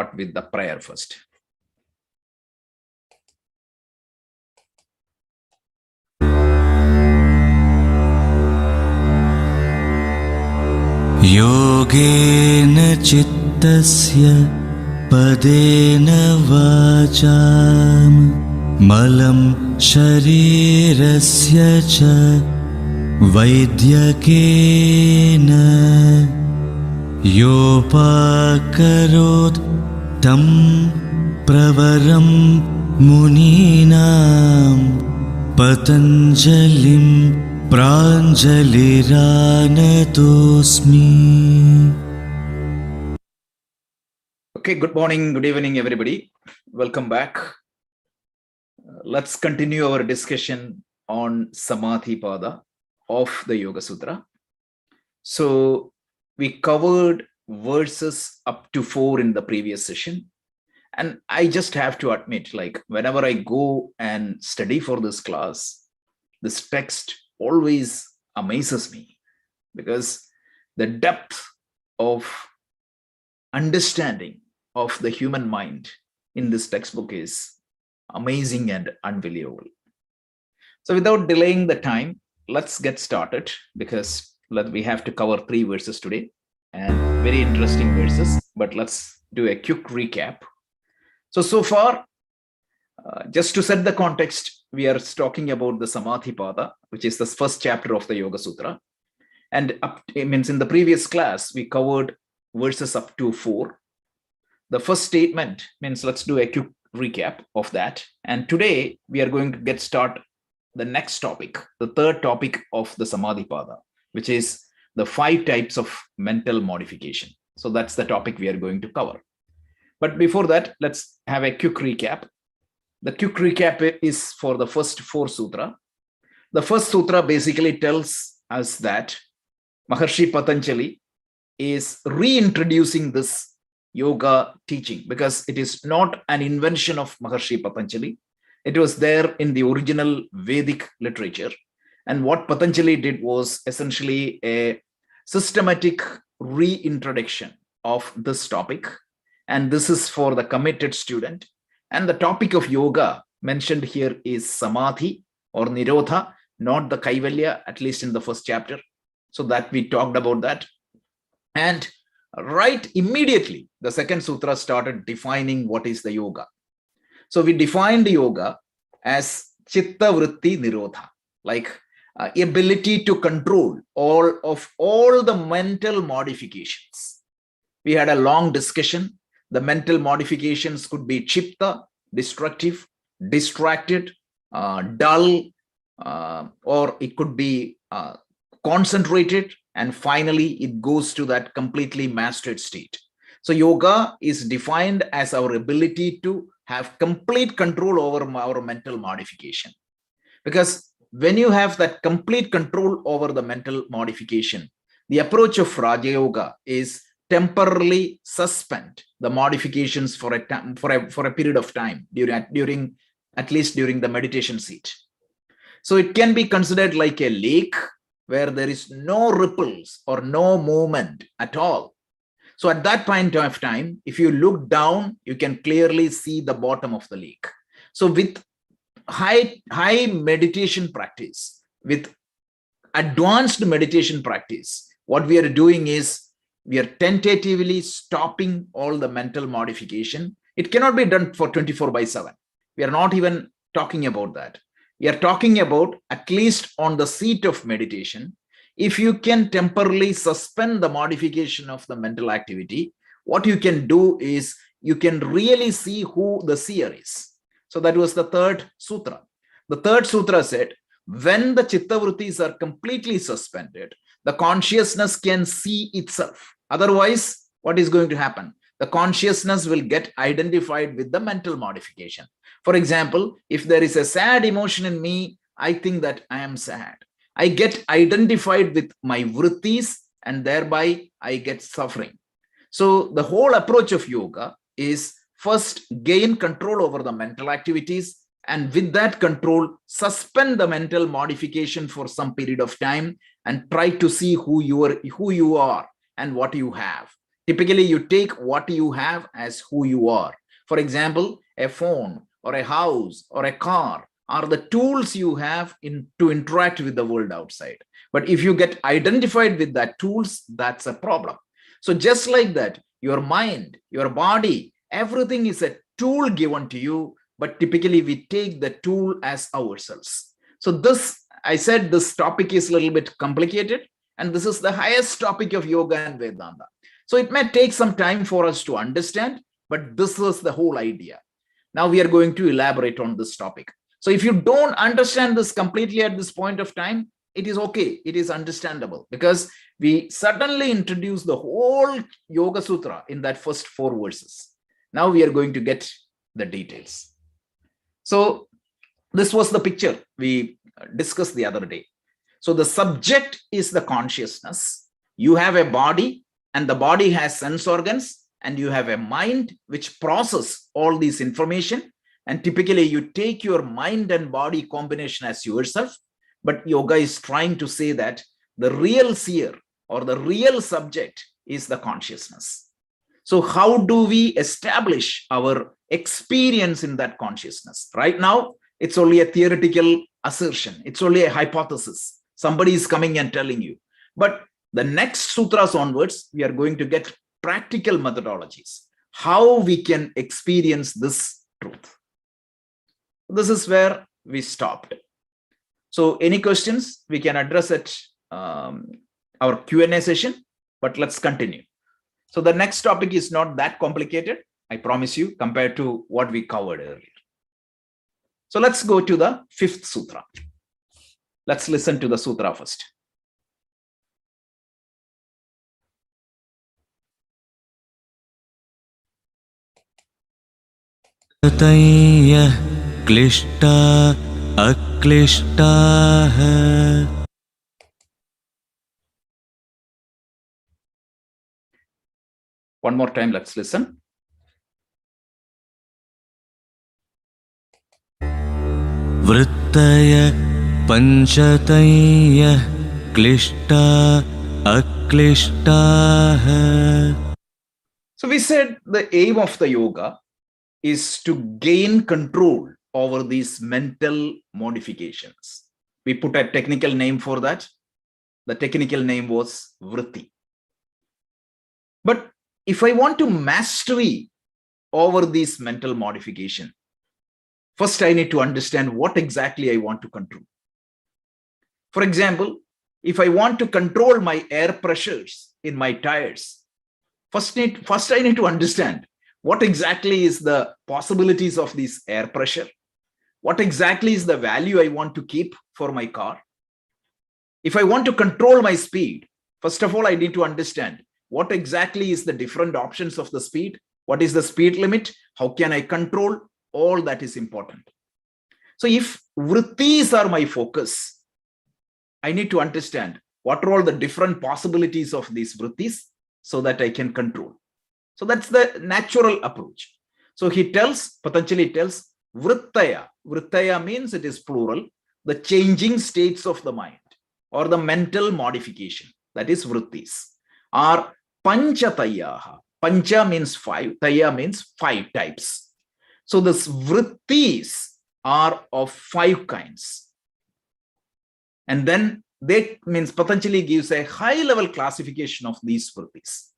start with the prayer first. Yogena chittasya padena vacham malam sharirasya cha vaidyakena yopakarot tam pravaram muninam patanjalim pranjaliranatosmi. Okay, good morning, good evening, everybody. Welcome back. Let's continue our discussion on Samadhi Pada of the Yoga Sutra. So we covered verses up to 4 in the previous session. And I just have to admit, like whenever I go and study for this class, this text always amazes me because the depth of understanding of the human mind in this textbook is amazing and unbelievable. So without delaying the time, let's get started because we have to cover 3 verses today and very interesting verses, but let's do a quick recap. So far, just to set the context, we are talking about the Samadhi Pada, which is the first chapter of the Yoga Sutra. And it means in the previous class, we covered verses up to 4. The first statement means let's do a quick recap of that. And today we are going to get start the next topic, the third topic of the Samadhi Pada, which is the 5 types of mental modification. So that's the topic we are going to cover. But before that, let's have a quick recap. The quick recap is for the first 4 sutra. The first sutra basically tells us that Maharishi Patanjali is reintroducing this yoga teaching because it is not an invention of Maharishi Patanjali. It was there in the original Vedic literature. And what Patanjali did was essentially a systematic reintroduction of this topic. And this is for the committed student. And the topic of yoga mentioned here is samadhi or nirodha, not the kaivalya, at least in the first chapter. So that we talked about that. And right immediately, the second sutra started defining what is the yoga. So we defined yoga as chitta vritti nirodha, like ability to control all the mental modifications. We had a long discussion. The mental modifications could be chitta, destructive, distracted, dull, or it could be concentrated, and finally it goes to that completely mastered state. So yoga is defined as our ability to have complete control over our mental modification. Because when you have that complete control over the mental modification, the approach of Raja Yoga is temporarily suspend the modifications for a period of time during at least during the meditation seat. So it can be considered like a lake where there is no ripples or no movement at all. So at that point of time, if you look down, you can clearly see the bottom of the lake. So with high meditation practice, with advanced meditation practice, what we are doing is we are tentatively stopping all the mental modification. It cannot be done for 24/7. We are not even talking about that. We are talking about at least on the seat of meditation. If you can temporarily suspend the modification of the mental activity, what you can do is you can really see who the seer is. So that was the third sutra. The third sutra said, when the chitta vrittis are completely suspended, the consciousness can see itself. Otherwise, what is going to happen? The consciousness will get identified with the mental modification. For example, if there is a sad emotion in me, I think that I am sad. I get identified with my vṛttis and thereby I get suffering. So the whole approach of yoga is first gain control over the mental activities, and with that control, suspend the mental modification for some period of time and try to see who you are and what you have. Typically, you take what you have as who you are. For example, a phone or a house or a car are the tools you have to interact with the world outside. But if you get identified with that tools, that's a problem. So just like that, your mind, your body, everything is a tool given to you, but typically we take the tool as ourselves. So this, I said this topic is a little bit complicated, and this is the highest topic of yoga and Vedanta. So it may take some time for us to understand, but this is the whole idea. Now we are going to elaborate on this topic. So if you don't understand this completely at this point of time, it is okay. It is understandable, because we suddenly introduce the whole Yoga Sutra in that first 4 verses. Now we are going to get the details. So this was the picture we discussed the other day. So the subject is the consciousness. You have a body, and the body has sense organs, and you have a mind which process all this information. And typically you take your mind and body combination as yourself. But yoga is trying to say that the real seer or the real subject is the consciousness. So how do we establish our experience in that consciousness? Right now, it's only a theoretical assertion. It's only a hypothesis. Somebody is coming and telling you. But the next sutras onwards, we are going to get practical methodologies, how we can experience this truth. This is where we stopped. So any questions, we can address at our Q&A session, but let's continue. So the next topic is not that complicated, I promise you, compared to what we covered earlier. So let's go to the 5th sutra. Let's listen to the sutra first. panchatayyah kliṣṭa akliṣṭāḥ. One more time, let's listen. vrittayah panchatayyah kliṣṭa akliṣṭāḥ. So we said the aim of the yoga is to gain control over these mental modifications. We put a technical name for that. The technical name was vritti. But if I want to mastery over these mental modification, first I need to understand what exactly I want to control. For example, if I want to control my air pressures in my tires, first I need to understand what exactly is the possibilities of this air pressure. What exactly is the value I want to keep for my car? If I want to control my speed, first of all, I need to understand what exactly is the different options of the speed. What is the speed limit? How can I control? All that is important. So if vṛttis are my focus, I need to understand what are all the different possibilities of these vṛttis so that I can control. So that's the natural approach. So he tells, Patanjali tells, vrittayah. Vrittayah means it is plural, the changing states of the mind or the mental modification, that is vṛttis, are panchatayyah. Pancha means 5, tayya means 5 types. So this vṛttis are of 5 kinds. And then that means Patanjali gives a high level classification of these vṛttis.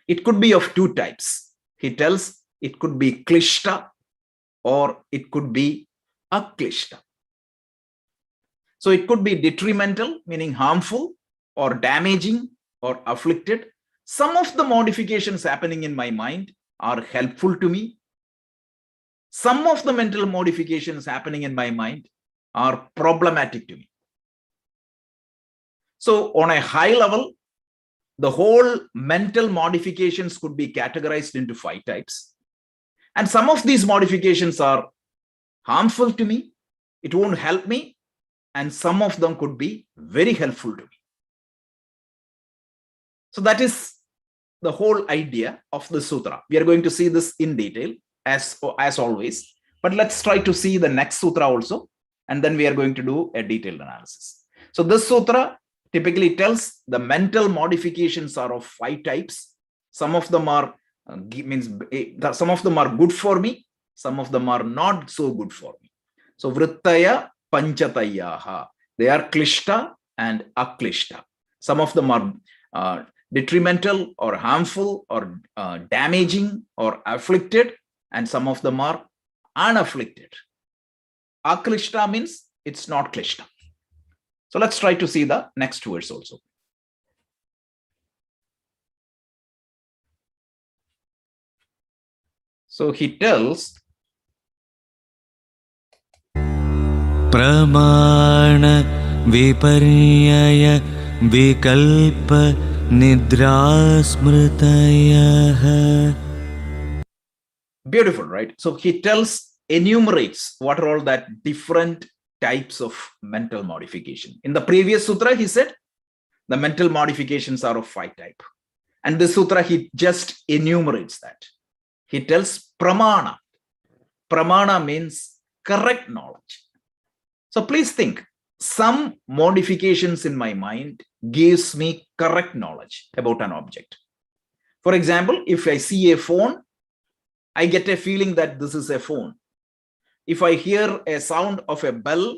It could be of 2 types. He tells it could be kliṣṭa or it could be akliṣṭāḥ. So it could be detrimental, meaning harmful or damaging or afflicted. Some of the modifications happening in my mind are helpful to me. Some of the mental modifications happening in my mind are problematic to me. So on a high level, the whole mental modifications could be categorized into 5 types. And some of these modifications are harmful to me. It won't help me. And some of them could be very helpful to me. So that is the whole idea of the sutra. We are going to see this in detail as always. But let's try to see the next sutra also. And then we are going to do a detailed analysis. So this sutra typically tells the mental modifications are of 5 types. Some of them are some of them are good for me, some of them are not so good for me. So vrittayah, panchatayyah, they are kliṣṭa and akliṣṭāḥ. Some of them are detrimental or harmful or damaging or afflicted, and some of them are unafflicted. Akliṣṭāḥ means it's not kliṣṭa. So let's try to see the next verse also. So he tells, pramana viparyaya vikalpa nidra smritayah. Beautiful, right? So he enumerates what are all that different types of mental modification. In the previous sutra, he said the mental modifications are of 5 types. And this sutra, he just enumerates that. He tells pramana. Pramana means correct knowledge. So please think, some modifications in my mind gives me correct knowledge about an object. For example, if I see a phone, I get a feeling that this is a phone. If I hear a sound of a bell,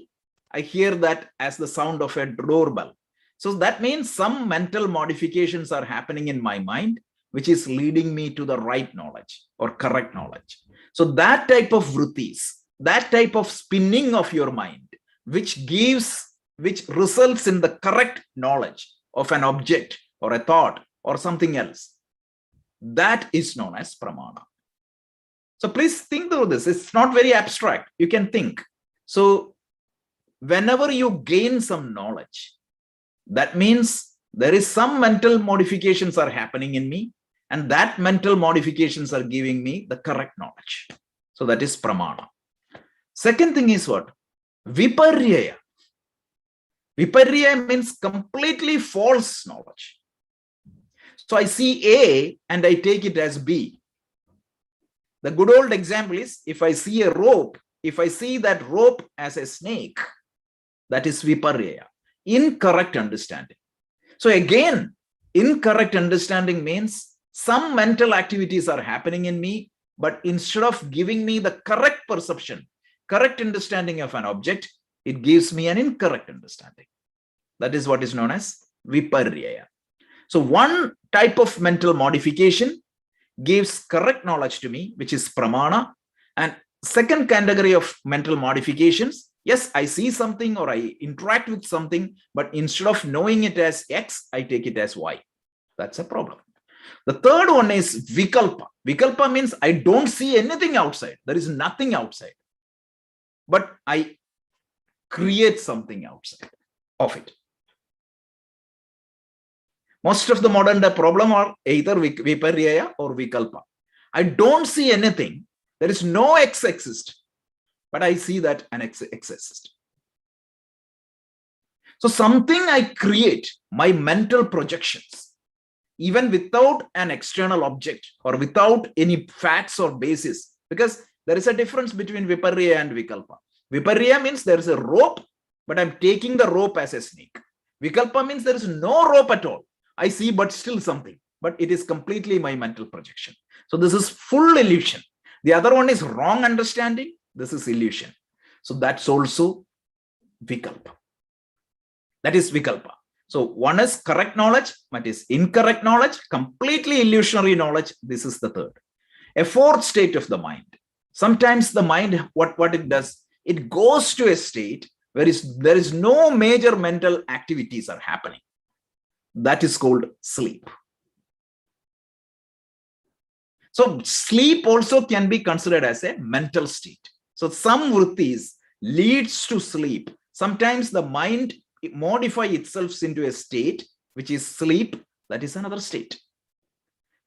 I hear that as the sound of a doorbell. So that means some mental modifications are happening in my mind, which is leading me to the right knowledge or correct knowledge. So that type of vṛttis, that type of spinning of your mind, which results in the correct knowledge of an object or a thought or something else, that is known as pramana. So please think through this. It's not very abstract. You can think. So whenever you gain some knowledge, that means there is some mental modifications are happening in me, and that mental modifications are giving me the correct knowledge. So that is pramana. Second thing is what? Viparyaya. Viparyaya means completely false knowledge. So I see A and I take it as B. The good old example is, if I see a rope, if I see that rope as a snake, that is viparyaya, incorrect understanding. So again, incorrect understanding means some mental activities are happening in me, but instead of giving me the correct perception, correct understanding of an object, it gives me an incorrect understanding. That is what is known as viparyaya. So one type of mental modification gives correct knowledge to me, which is pramana. And second category of mental modifications, yes, I see something or I interact with something, but instead of knowing it as X, I take it as Y. That's a problem. The third one is vikalpa. Vikalpa means I don't see anything outside. There is nothing outside, but I create something outside of it. Most of the modern day problem are either viparyaya or vikalpa. I don't see anything. There is no X exist, but I see that an X exists. So something I create, my mental projections, even without an external object or without any facts or basis, because there is a difference between viparyaya and vikalpa. Viparyaya means there is a rope, but I'm taking the rope as a snake. Vikalpa means there is no rope at all. I see but still something, but it is completely my mental projection. So this is full illusion. The other one is wrong understanding. This is illusion. So that's also vikalpa. That is vikalpa. So one is correct knowledge, but is incorrect knowledge, completely illusionary knowledge. This is the third. A fourth state of the mind. Sometimes the mind, what it does, it goes to a state where there is no major mental activities are happening. That is called sleep. So sleep also can be considered as a mental state. So some vṛttis leads to sleep. Sometimes the mind modifies itself into a state, which is sleep. That is another state.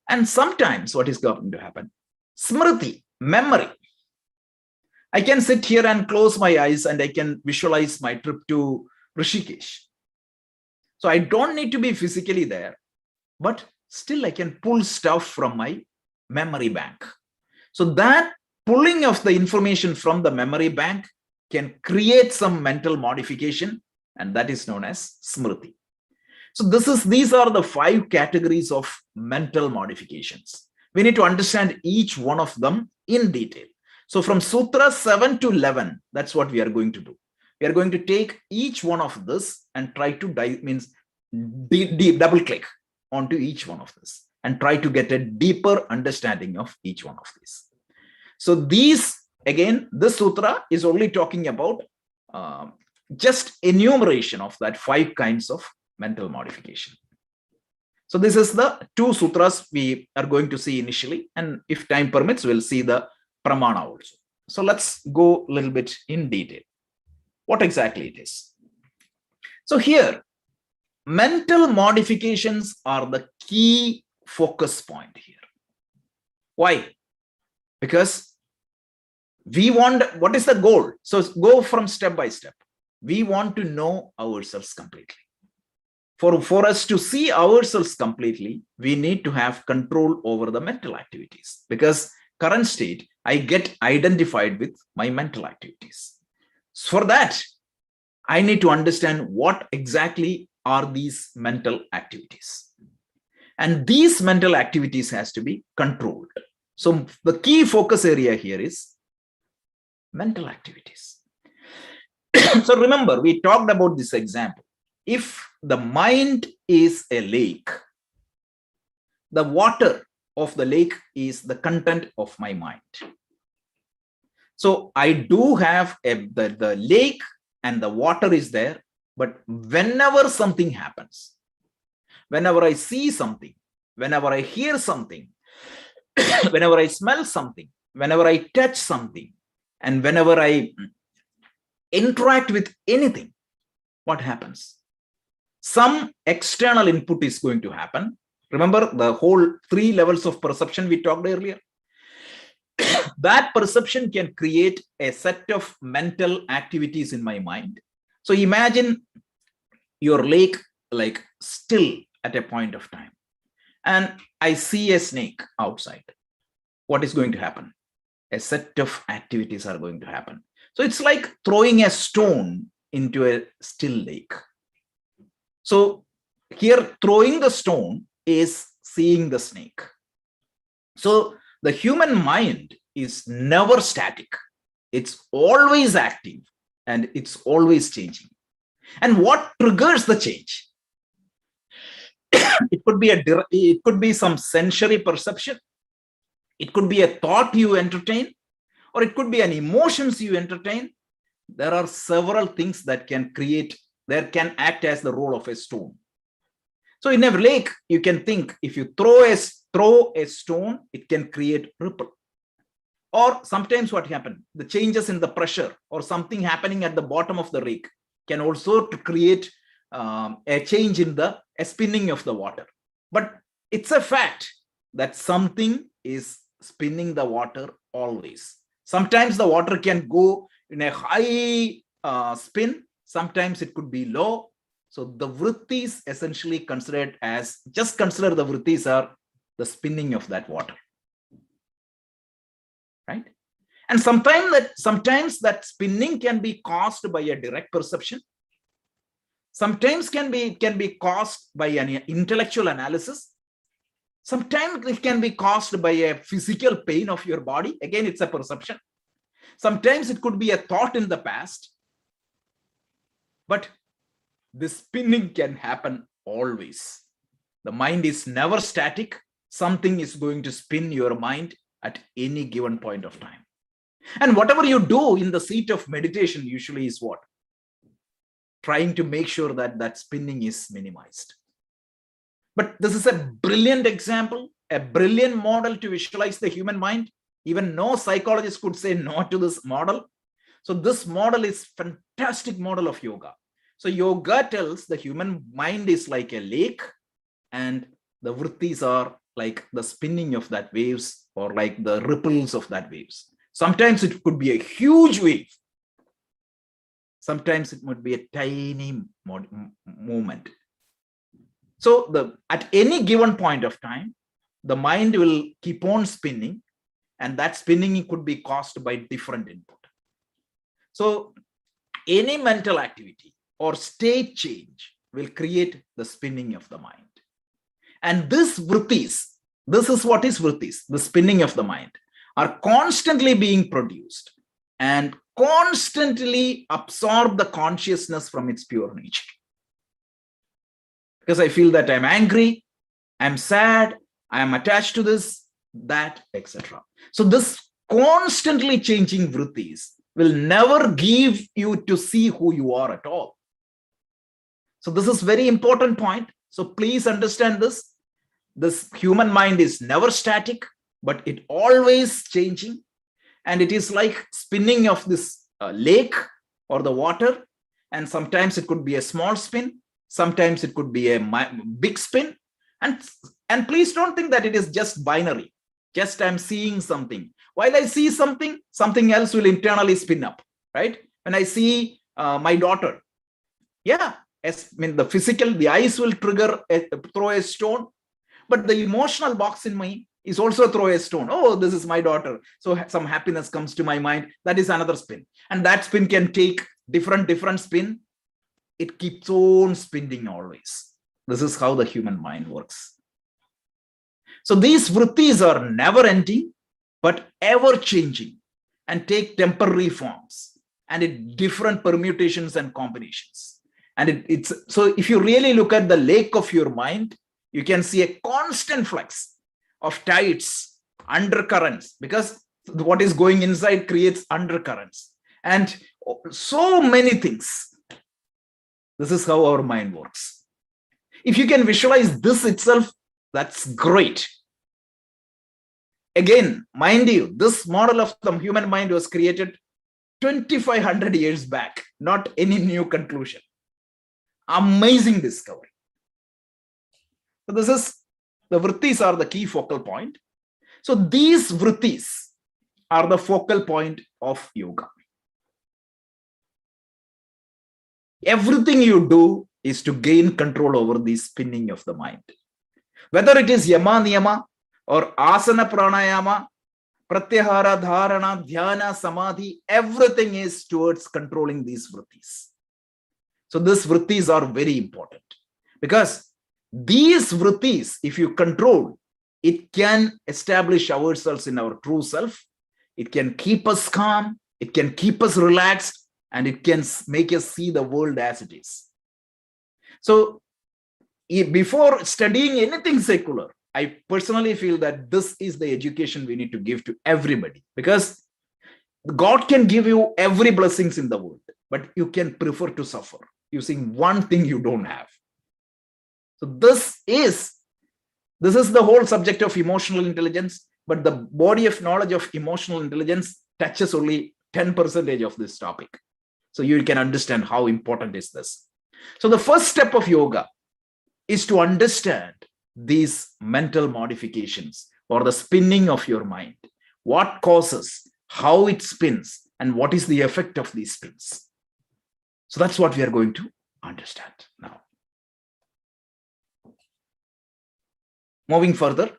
And sometimes what is going to happen? Smriti, memory. I can sit here and close my eyes and I can visualize my trip to Rishikesh. So I don't need to be physically there, but still I can pull stuff from my memory bank. So that pulling of the information from the memory bank can create some mental modification, and that is known as smriti. So these are the 5 categories of mental modifications. We need to understand each one of them in detail. So from Sutra 7 to 11, that's what we are going to do. We are going to take each one of this and try to double click onto each one of this and try to get a deeper understanding of each one of these. So these, again, this sutra is only talking about just enumeration of that 5 kinds of mental modification. So this is the 2 sutras we are going to see initially, and if time permits, we'll see the pramana also. So let's go a little bit in detail. What exactly it is? So here, mental modifications are the key focus point here. Why? Because we want, what is the goal? So go from step by step. We want to know ourselves completely. For us to see ourselves completely, we need to have control over the mental activities, because current state, I get identified with my mental activities. So for that, I need to understand what exactly are these mental activities. And these mental activities has to be controlled. So the key focus area here is mental activities. So remember, we talked about this example. If the mind is a lake, the water of the lake is the content of my mind. So I do have the lake and the water is there, but whenever something happens, whenever I see something, whenever I hear something, whenever I smell something, whenever I touch something, and whenever I interact with anything, what happens? Some external input is going to happen. Remember the whole 3 levels of perception we talked earlier? That perception can create a set of mental activities in my mind. So imagine your lake like still at a point of time, and I see a snake outside. What is going to happen? A set of activities are going to happen. So it's like throwing a stone into a still lake. So here, throwing the stone is seeing the snake. So the human mind is never static. It's always active and it's always changing. And what triggers the change? It could be some sensory perception. It could be a thought you entertain, or it could be an emotions you entertain. There are several things that can act as the role of a stone. So in a lake, you can think, if you throw a stone, it can create ripple. Or sometimes what happens, the changes in the pressure or something happening at the bottom of the lake can also create a change in a spinning of the water. But it's a fact that something is spinning the water always. Sometimes the water can go in a high spin. Sometimes it could be low. So the vṛttis essentially considered as, just consider the vṛttis are the spinning of that water, right? And sometimes that spinning can be caused by a direct perception. Sometimes can be caused by an intellectual analysis. Sometimes it can be caused by a physical pain of your body. Again, it's a perception. Sometimes it could be a thought in the past. But the spinning can happen always. The mind is never static. Something is going to spin your mind at any given point of time. And whatever you do in the seat of meditation usually is what? Trying to make sure that that spinning is minimized. But this is a brilliant example, a brilliant model to visualize the human mind. Even no psychologist could say no to this model. So this model is a fantastic model of yoga. So yoga tells the human mind is like a lake, and the vṛttis are like the spinning of that waves, or like the ripples of that waves. Sometimes it could be a huge wave. Sometimes it would be a tiny movement. So at any given point of time, the mind will keep on spinning, and that spinning could be caused by different input. So any mental activity or state change will create the spinning of the mind. And this vṛttis, this is what is vṛttis, the spinning of the mind, are constantly being produced and constantly absorb the consciousness from its pure nature. Because I feel that I'm angry, I'm sad, I am attached to this, that, etc. So this constantly changing vṛttis will never give you to see who you are at all. So this is very important point. So please understand this. This human mind is never static, but it always changing. And it is like spinning of this lake or the water. And sometimes it could be a small spin. Sometimes it could be a big spin. And please don't think that it is just binary. Just I'm seeing something. While I see something, something else will internally spin up, right? When I see my daughter, yeah, the physical, the eyes will trigger, throw a stone, but the emotional box in me is also throw a stone. Oh, this is my daughter. So some happiness comes to my mind. That is another spin. And that spin can take different spin. It keeps on spinning always. This is how the human mind works. So these vṛttis are never ending, but ever changing and take temporary forms and in different permutations and combinations. And it's so if you really look at the lake of your mind, you can see a constant flux of tides, undercurrents, because what is going inside creates undercurrents and so many things. This is how our mind works. If you can visualize this itself, that's great. Again, mind you, this model of the human mind was created 2,500 years back, not any new conclusion. Amazing discovery. So this is, the vṛttis are the key focal point. So these vṛttis are the focal point of yoga. Everything you do is to gain control over the spinning of the mind. Whether it is yama, niyama, or asana, pranayama, pratyahara, dharana, dhyana, samadhi, everything is towards controlling these vṛttis. So these vṛttis are very important because these vṛttis, if you control, it can establish ourselves in our true self. It can keep us calm. It can keep us relaxed. And it can make us see the world as it is. So before studying anything secular, I personally feel that this is the education we need to give to everybody, because God can give you every blessings in the world, but you can prefer to suffer using one thing you don't have. So this is the whole subject of emotional intelligence, but the body of knowledge of emotional intelligence touches only 10% of this topic. So you can understand how important is this. So the first step of yoga is to understand these mental modifications or the spinning of your mind. What causes, how it spins, and what is the effect of these spins. So that's what we are going to understand now. Moving further,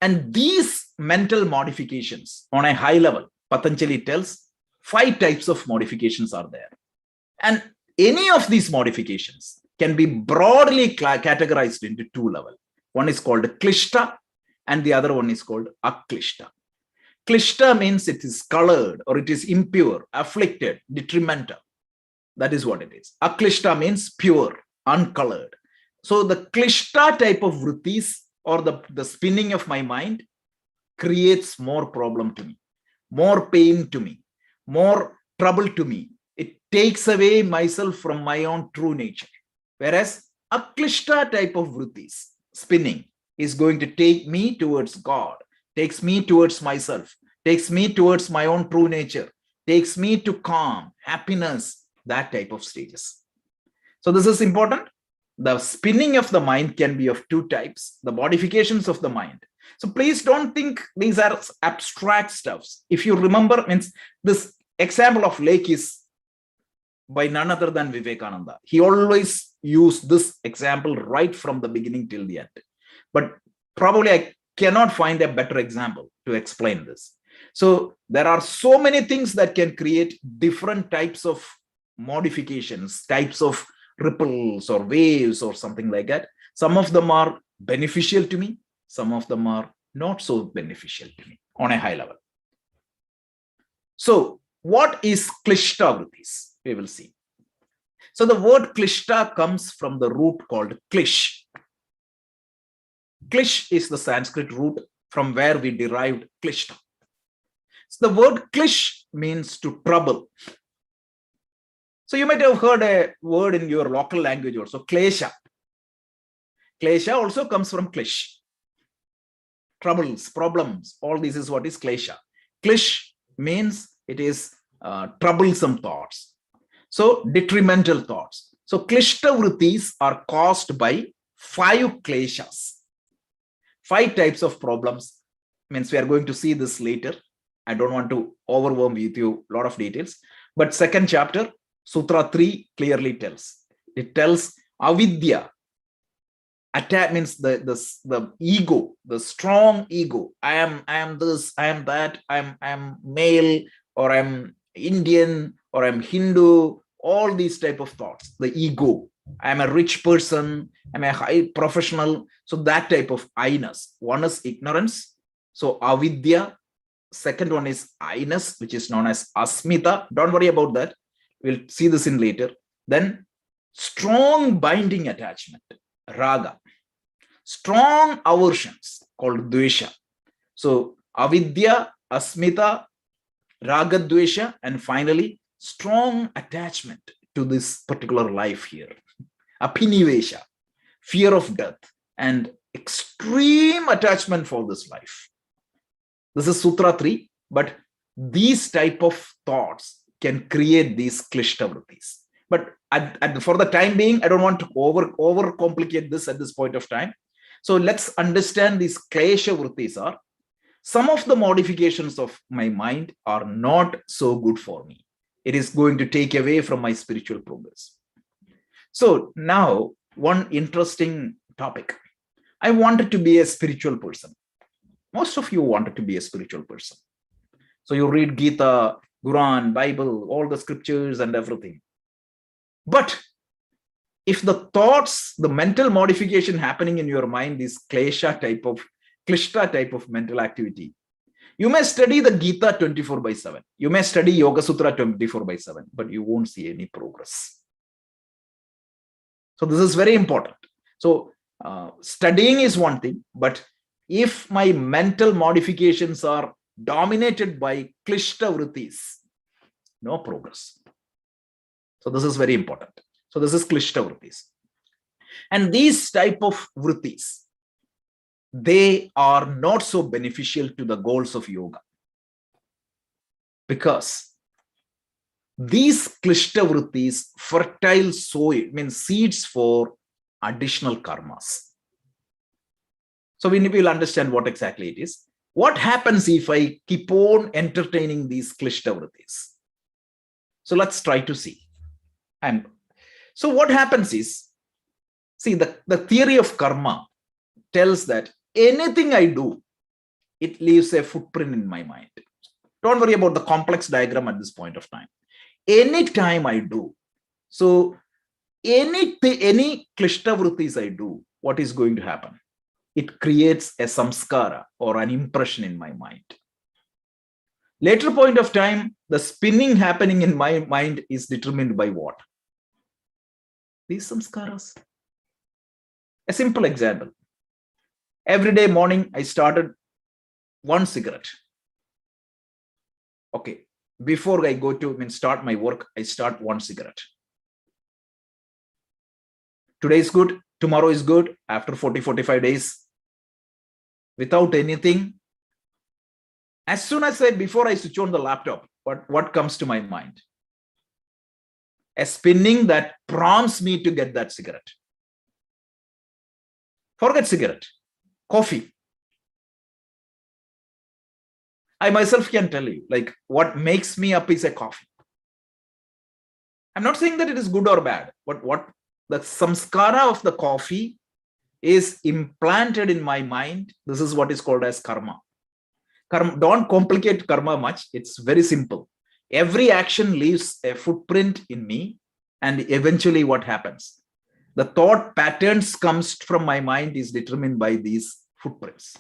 and these mental modifications on a high level, Patanjali tells 5 types of modifications are there. And any of these modifications can be broadly categorized into 2 levels. One is called kliṣṭa and the other one is called akliṣṭāḥ. Kliṣṭa means it is colored or it is impure, afflicted, detrimental. That is what it is. Akliṣṭāḥ means pure, uncolored. So the kliṣṭa type of vṛttis or the spinning of my mind creates more problem to me, more pain to me, more trouble to me. It takes away myself from my own true nature. Whereas akliṣṭa type of vṛttis, spinning, is going to take me towards God, takes me towards myself, takes me towards my own true nature, takes me to calm, happiness, that type of stages. So this is important. The spinning of the mind can be of 2 types, the modifications of the mind. So please don't think these are abstract stuffs. If you remember, means this example of lake is by none other than Vivekananda. He always used this example right from the beginning till the end. But probably I cannot find a better example to explain this. So there are so many things that can create different types of modifications, types of ripples or waves or something like that. Some of them are beneficial to me. Some of them are not so beneficial to me on a high level. So what is kliṣṭa vṛttis? We will see. So the word kliṣṭa comes from the root called kliṣ. Kliṣ is the Sanskrit root from where we derived kliṣṭa. So the word kliṣ means to trouble. So you might have heard a word in your local language also, klesha. Klesha also comes from kliṣ. Troubles, problems, all this is what is klesha. Kliṣ means it is troublesome thoughts. So detrimental thoughts. So kliṣṭa vṛttis are caused by 5 kleshas. 5 types of problems. Means we are going to see this later. I don't want to overwhelm with you a lot of details. But second chapter, Sutra 3 clearly tells. It tells avidya. Attack means the ego, the strong ego. I am this, I am that, I am male, or I'm Indian, or I'm Hindu, all these type of thoughts. The ego. I'm a rich person, I'm a high professional. So that type of I-ness. One is ignorance. So avidya. Second one is I-ness, which is known as asmita. Don't worry about that. We'll see this in later. Then strong binding attachment, raga. Strong aversions called dvesha. So avidya, asmita, raga, dvesha, and finally strong attachment to this particular life here. Apinivesha, fear of death, and extreme attachment for this life. This is Sutra 3, but these type of thoughts can create these kliṣṭa vṛttis. But for the time being, I don't want to overcomplicate this at this point of time. So let's understand these klesha vṛttis are. Some of the modifications of my mind are not so good for me. It is going to take away from my spiritual progress. So now, one interesting topic. I wanted to be a spiritual person. Most of you wanted to be a spiritual person. So you read Gita, Quran, Bible, all the scriptures and everything. But if the thoughts, the mental modification happening in your mind is kliṣṭa type of mental activity, you may study the Gita 24/7. You may study Yoga Sutra 24/7, but you won't see any progress. So this is very important. So studying is one thing, but if my mental modifications are dominated by kliṣṭa vṛttis, no progress. So this is very important. So this is kliṣṭa vṛttis. And these type of vṛttis, they are not so beneficial to the goals of yoga. Because these kliṣṭa vṛttis fertile soil, means seeds for additional karmas. So we will understand what exactly it is. What happens if I keep on entertaining these kliṣṭa vṛttis? So let's try to see. And so what happens is, see, the theory of karma tells that anything I do, it leaves a footprint in my mind. Don't worry about the complex diagram at this point of time. Anytime I do, so any kliṣṭa vṛttis I do, what is going to happen? It creates a samskara or an impression in my mind. Later point of time, the spinning happening in my mind is determined by what? These samskaras. A simple example. Every day morning, I started 1 cigarette. Okay. Before I go to start my work, I start 1 cigarette. Today is good. Tomorrow is good. After 40-45 days, without anything, as soon as before I switch on the laptop, what comes to my mind? A spinning that prompts me to get that cigarette. Forget cigarette, coffee. I myself can tell you, like, what makes me up is a coffee. I'm not saying that it is good or bad, but what the samskara of the coffee is implanted in my mind. This is what is called as karma. Karma. Don't complicate karma much. It's very simple. Every action leaves a footprint in me. And eventually what happens? The thought patterns comes from my mind is determined by these footprints.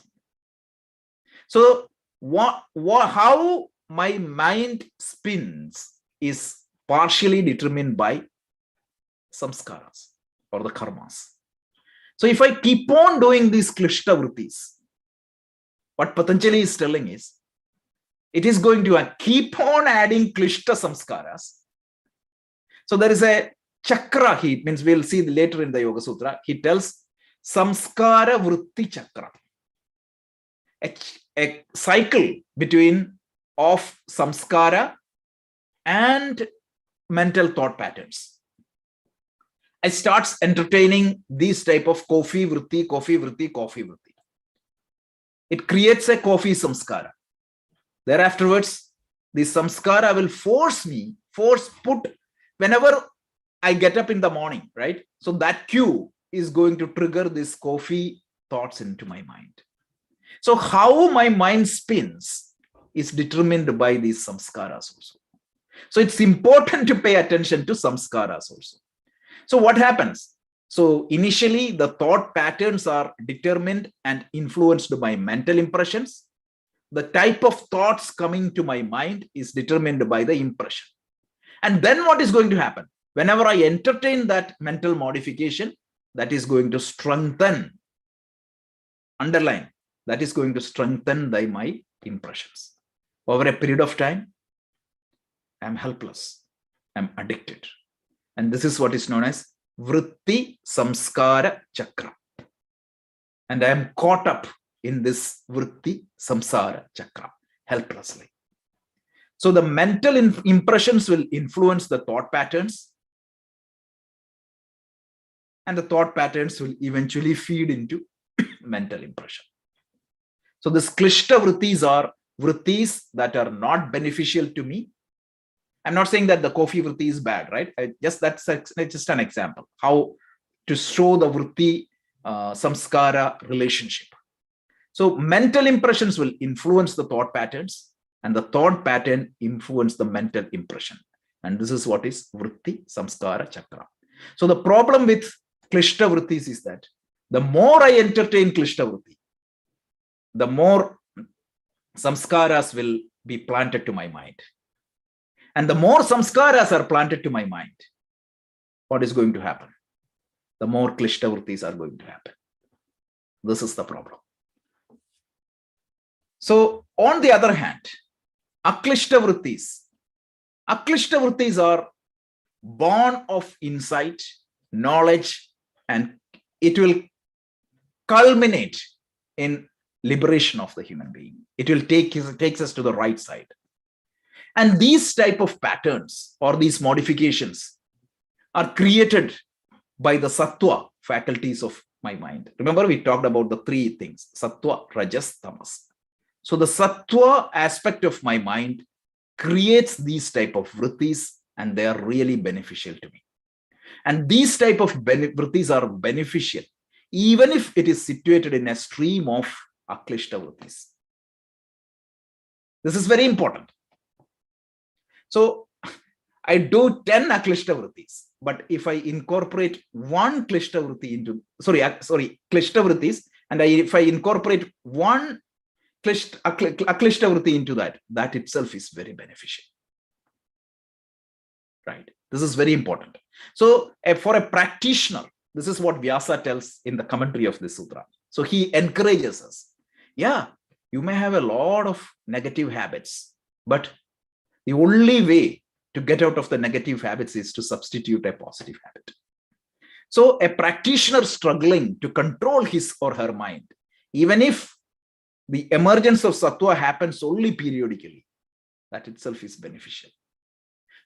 So how my mind spins is partially determined by samskaras or the karmas. So if I keep on doing these kliṣṭa vṛttis, what Patanjali is telling is, it is going to keep on adding kliṣṭa samskaras. So there is a chakra, he means we'll see later in the Yoga Sutra, he tells Samskara vritti chakra, a cycle between of samskara and mental thought patterns. I starts entertaining these type of coffee vritti, coffee vritti, coffee vritti. It creates a coffee samskara. Thereafterwards, the samskara will put whenever I get up in the morning, right? So that cue is going to trigger this coffee thoughts into my mind. So how my mind spins is determined by these samskaras also. So it's important to pay attention to samskaras also. So what happens? So initially the thought patterns are determined and influenced by mental impressions. The type of thoughts coming to my mind is determined by the impression. And then what is going to happen? Whenever I entertain that mental modification, that is going to strengthen, underline, that is going to strengthen my impressions. Over a period of time, I'm helpless, I'm addicted. And this is what is known as vritti samskara chakra. And I am caught up in this vritti samsara chakra, helplessly. So the mental impressions will influence the thought patterns, and the thought patterns will eventually feed into mental impression. So this kliṣṭa vṛttis are vṛttis that are not beneficial to me. I'm not saying that the coffee vritti is bad, right? That's just an example, how to show the vritti samskara relationship. So mental impressions will influence the thought patterns, and the thought pattern influence the mental impression. And this is what is vritti samskara chakra. So the problem with kliṣṭa vṛttis is that the more I entertain kliṣṭa vṛtti, the more samskaras will be planted to my mind. And the more samskaras are planted to my mind, what is going to happen? The more kliṣṭa vṛttis are going to happen. This is the problem. So on the other hand, akliṣṭa vṛttis are born of insight, knowledge, and it will culminate in liberation of the human being. It will takes us to the right side. And these type of patterns or these modifications are created by the sattva faculties of my mind. Remember, we talked about the three things, sattva, rajas, tamas. So the sattva aspect of my mind creates these type of vṛttis, and they are really beneficial to me. And these type of vṛttis are beneficial even if it is situated in a stream of akliṣṭa vṛttis. This is very important. So I do 10 akliṣṭa vṛttis, but if I incorporate one kliṣṭa vṛtti into, kliṣṭa vṛttis, and if I incorporate one akliṣṭa vṛtti into that itself is very beneficial. Right? This is very important. So for a practitioner, this is what Vyasa tells in the commentary of this sutra. So he encourages us. Yeah, you may have a lot of negative habits, but the only way to get out of the negative habits is to substitute a positive habit. So a practitioner struggling to control his or her mind, even if the emergence of sattva happens only periodically, that itself is beneficial.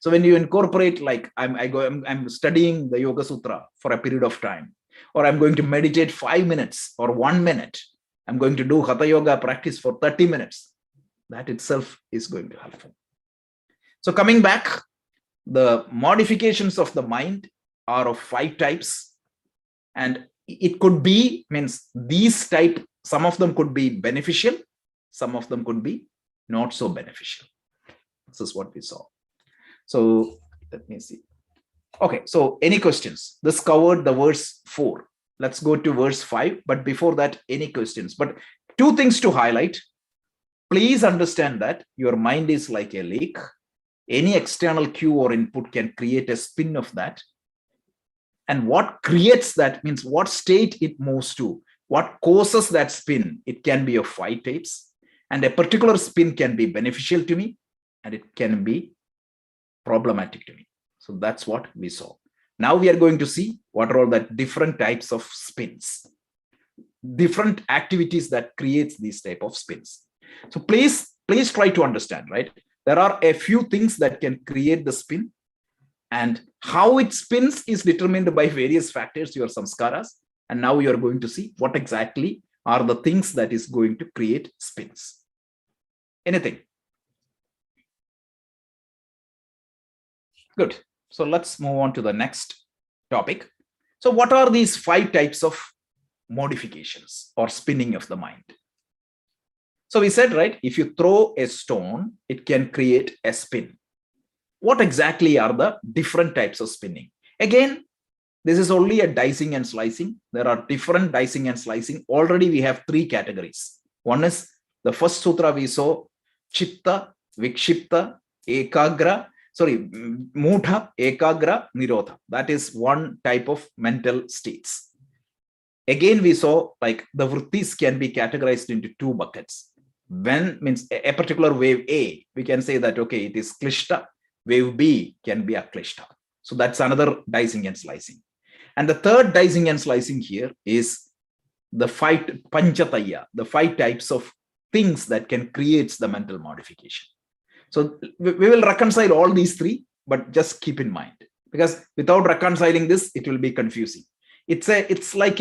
So when you incorporate, like I'm studying the Yoga Sutra for a period of time, or I'm going to meditate 5 minutes or 1 minute, I'm going to do Hatha Yoga practice for 30 minutes, that itself is going to help. So coming back, the modifications of the mind are of 5 types, and it could be, means these type, some of them could be beneficial, some of them could be not so beneficial. This is what we saw. So let me see. Okay, so any questions? This covered the verse 4. Let's go to verse 5. But before that, any questions? But two things to highlight. Please understand that your mind is like a lake. Any external cue or input can create a spin of that. And what creates that means what state it moves to, what causes that spin. It can be of 5 types. And a particular spin can be beneficial to me and it can be problematic to me. So that's what we saw. Now we are going to see what are all the different types of spins, different activities that creates these type of spins. So please try to understand, right? There are a few things that can create the spin, and how it spins is determined by various factors, your samskaras. And now you are going to see what exactly are the things that is going to create spins. Anything? Good. So let's move on to the next topic. So what are these 5 types of modifications or spinning of the mind? So we said, right, if you throw a stone, it can create a spin. What exactly are the different types of spinning? Again, this is only a dicing and slicing. There are different dicing and slicing. Already we have 3 categories. One is the first sutra we saw, chitta, vikshipta, ekagra, mudha, ekagra, nirodha. That is one type of mental states. Again, we saw like the vṛttis can be categorized into 2 buckets. When means a particular wave A, we can say that, okay, it is kliṣṭa. Wave B can be akliṣṭāḥ. So that's another dicing and slicing. And the third dicing and slicing here is the 5 panchatayyah, the 5 types of things that can create the mental modification. So we will reconcile all these 3, but just keep in mind, because without reconciling this, it will be confusing. It's like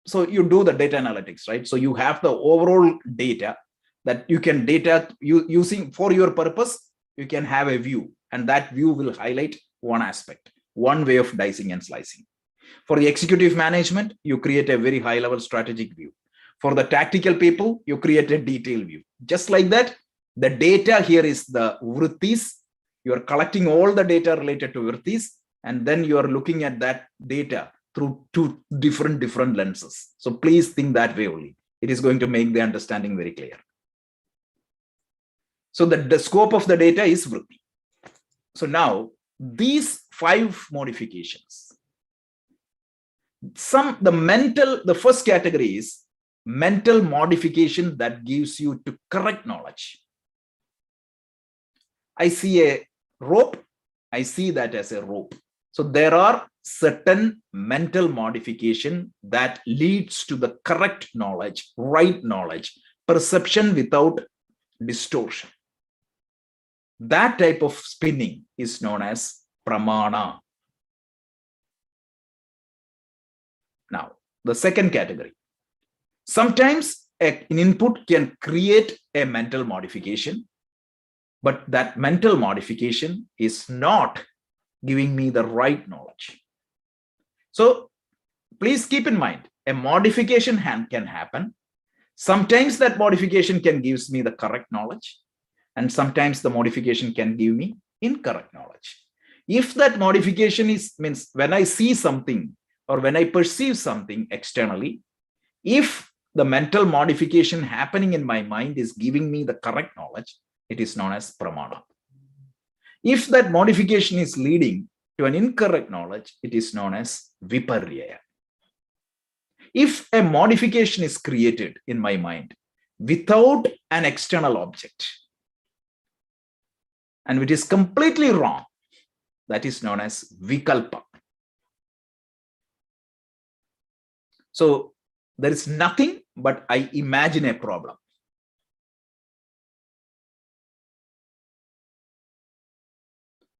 so you do the data analytics, right? So you have the overall data that you can using for your purpose, you can have a view, and that view will highlight one aspect, one way of dicing and slicing. For the executive management, you create a very high level strategic view. For the tactical people, you create a detailed view. Just like that, the data here is the vṛttis. You are collecting all the data related to vṛttis, and then you are looking at that data through 2 different lenses. So please think that way only. It is going to make the understanding very clear. So the scope of the data is vritti. So now these 5 modifications, the first category is mental modification that gives you to correct knowledge. I see a rope, I see that as a rope. So there are certain mental modification that leads to the correct knowledge, right knowledge, perception without distortion. That type of spinning is known as pramana. Now, the second category. Sometimes an input can create a mental modification, but that mental modification is not giving me the right knowledge. So please keep in mind, a modification can happen. Sometimes that modification can give me the correct knowledge, and sometimes the modification can give me incorrect knowledge. If that modification means when I see something or when I perceive something externally, if the mental modification happening in my mind is giving me the correct knowledge, it is known as pramana. If that modification is leading to an incorrect knowledge, it is known as viparyaya. If a modification is created in my mind without an external object, and it is completely wrong, that is known as vikalpa. So there is nothing, but I imagine a problem.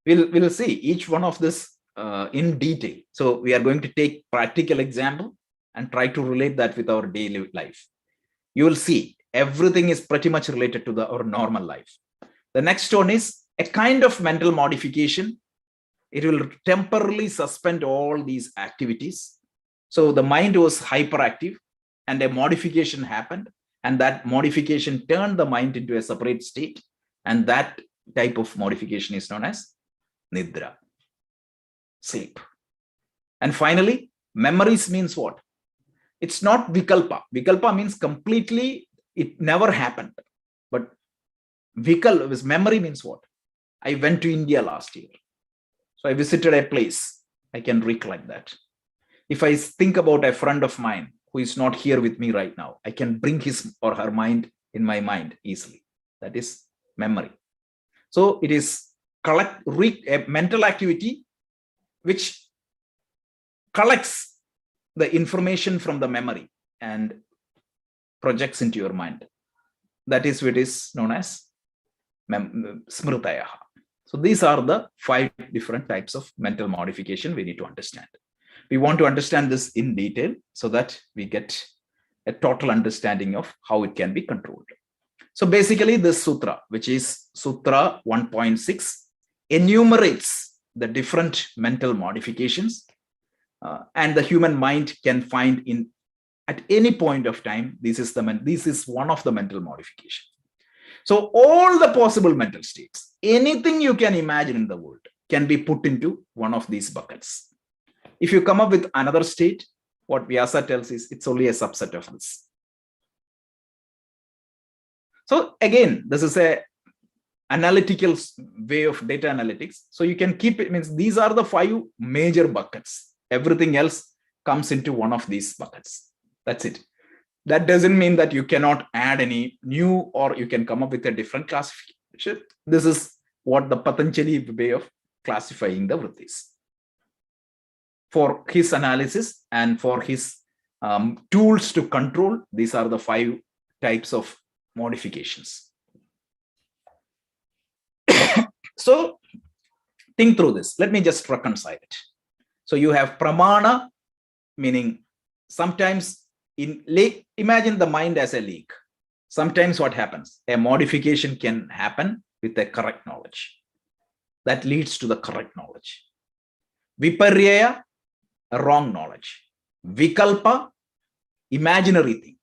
We'll see each one of this in detail. So we are going to take practical example and try to relate that with our daily life. You will see everything is pretty much related to our normal life. The next one is a kind of mental modification. It will temporarily suspend all these activities. So the mind was hyperactive and a modification happened, and that modification turned the mind into a separate state, and that type of modification is known as nidra. sleep. And finally, memories means what? It's not vikalpa. Vikalpa means completely, it never happened. But memory means what? I went to India last year. So I visited a place. I can recollect that. If I think about a friend of mine who is not here with me right now, I can bring his or her mind in my mind easily. That is memory. So it is a mental activity which collects the information from the memory and projects into your mind. That is what is known as smritayah. So these are the 5 different types of mental modification we need to understand. We want to understand this in detail so that we get a total understanding of how it can be controlled. So basically this sutra, which is Sutra 1.6, enumerates the different mental modifications and the human mind can find in at any point of time. This is one of the mental modifications. So all the possible mental states, anything you can imagine in the world can be put into one of these buckets. If you come up with another state, what Vyasa tells is it's only a subset of this. So again, this is a analytical way of data analytics. So you can keep it, means these are the 5 major buckets. Everything else comes into one of these buckets. That's it. That doesn't mean that you cannot add any new or you can come up with a different classification. This is what the Patanjali way of classifying the vrittis. For his analysis and for his tools to control, these are the 5 types of modifications. So think through this. Let me just reconcile it. So you have pramana, meaning sometimes imagine the mind as a leak. Sometimes what happens? A modification can happen with a correct knowledge. That leads to the correct knowledge. Viparyaya, a wrong knowledge. Vikalpa, imaginary thing.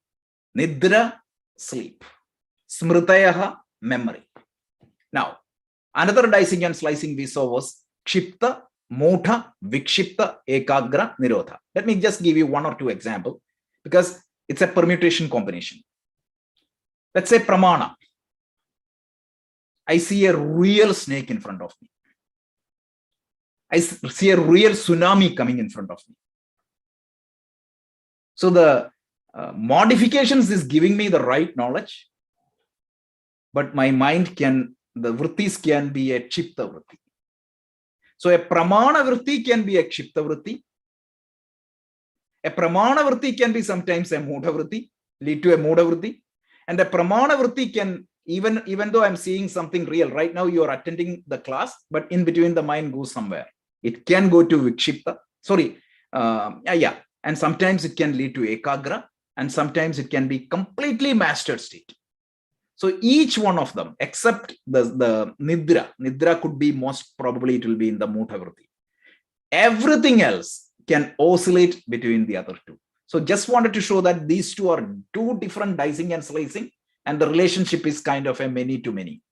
Nidra, sleep. Smritayah, memory. Now, another dicing and slicing we saw was klishṭa, mudha, vikshipta, ekagra, nirodha. Let me just give you 1 or 2 examples because it's a permutation combination. Let's say pramana. I see a real snake in front of me. I see a real tsunami coming in front of me. So the modifications is giving me the right knowledge, but my mind the vṛttis can be a chipta vritti. So a pramana vritti can be a chipta vritti. A pramana vritti can be sometimes a mudha vritti, lead to a mudha vritti. And a pramana vritti can, even though I'm seeing something real, right now you are attending the class, but in between the mind goes somewhere. It can go to vikshipta, and sometimes it can lead to ekagra, and sometimes it can be completely mastered state. So each one of them, except the nidra could be most probably it will be in the mudha vritti. Everything else can oscillate between the other 2. So just wanted to show that these 2 are 2 different dicing and slicing, and the relationship is kind of a many to many.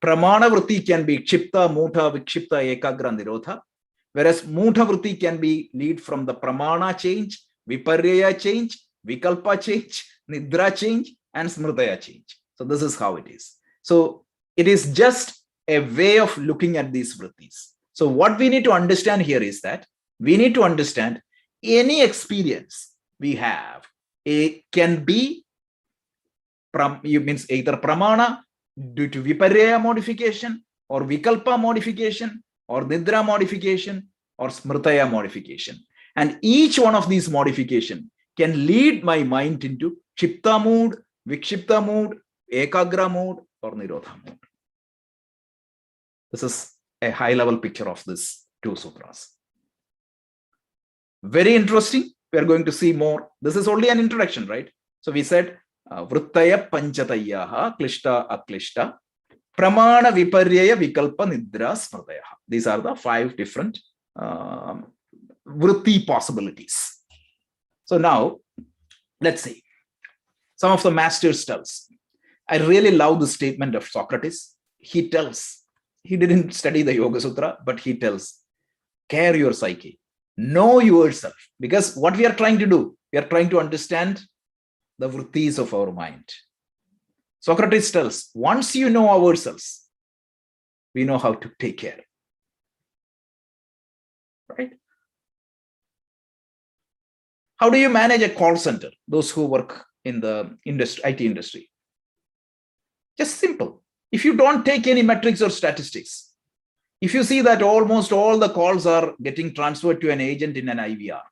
Pramana vritti can be chipta, mudha, vikshipta, ekagra, nirodha. Whereas mudha vritti can be lead from the pramana change, viparyaya change, vikalpa change, nidra change, and smritayah change. So this is how it is. So it is just a way of looking at these vṛttis. So what we need to understand here is that we need to understand any experience we have, it can be means either pramana due to viparyaya modification or vikalpa modification or nidra modification or smritayah modification. And each one of these modification can lead my mind into chipta mood, vikshipta mood, ekagra mood, or nirodha mood. This is a high level picture of these 2 sutras. Very interesting. We are going to see more. This is only an introduction, right? So we said vrittayah, panchatayyah, kliṣṭa, akliṣṭāḥ, pramana, viparyaya, vikalpa, nidra, smritayah. These are the 5 different vritti possibilities. So now, let's see. Some of the masters tells. I really love the statement of Socrates. He tells, he didn't study the Yoga Sutra, but he tells, care your psyche, know yourself. Because what we are trying to do, we are trying to understand the vṛttis of our mind. Socrates tells, once you know ourselves, we know how to take care. Right? How do you manage a call center? Those who work in the industry, IT industry. Just simple. If you don't take any metrics or statistics, if you see that almost all the calls are getting transferred to an agent in an IVR,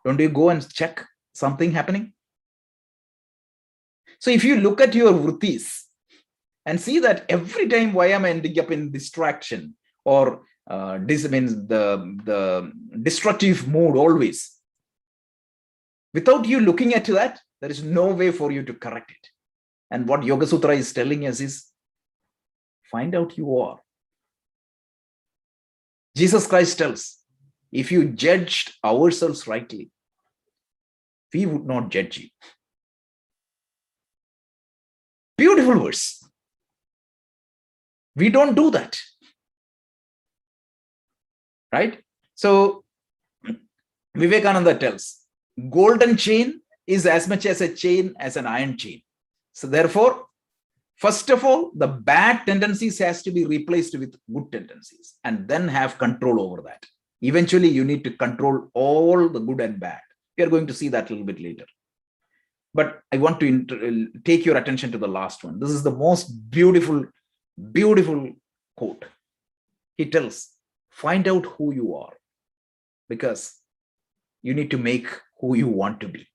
don't you go and check something happening? So if you look at your vṛttis and see that every time why am I ending up in distraction or this means the destructive mood always, without you looking at that, there is no way for you to correct it. And what Yoga Sutra is telling us is, find out who you are. Jesus Christ tells, if you judged ourselves rightly, we would not judge you. Beautiful verse. We don't do that. Right? So Vivekananda tells, golden chain is as much as a chain as an iron chain. So therefore, first of all, the bad tendencies has to be replaced with good tendencies and then have control over that. Eventually, you need to control all the good and bad. We are going to see that a little bit later. But I want to take your attention to the last one. This is the most beautiful, beautiful quote. He tells, find out who you are, because you need to make who you want to be.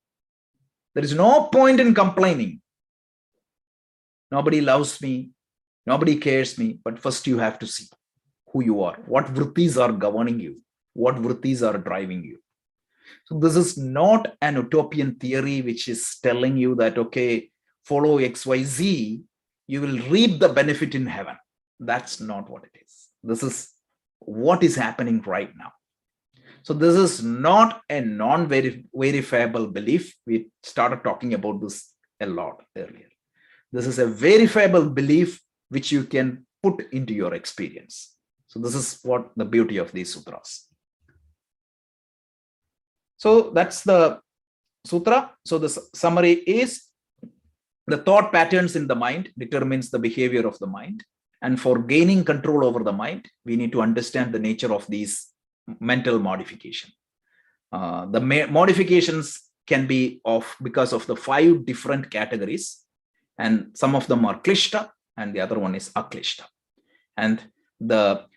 There is no point in complaining. Nobody loves me. Nobody cares me. But first you have to see who you are. What vṛttis are governing you? What vṛttis are driving you? So this is not an utopian theory which is telling you that, okay, follow XYZ, you will reap the benefit in heaven. That's not what it is. This is what is happening right now. So this is not a non-verifiable belief. We started talking about this a lot earlier. This is a verifiable belief which you can put into your experience. So this is what the beauty of these sutras. So that's the sutra. So the summary is, the thought patterns in the mind determines the behavior of the mind. And for gaining control over the mind, we need to understand the nature of these mental modification. The modifications can be because of the 5 different categories. And some of them are kliṣṭa and the other one is akliṣṭāḥ. And the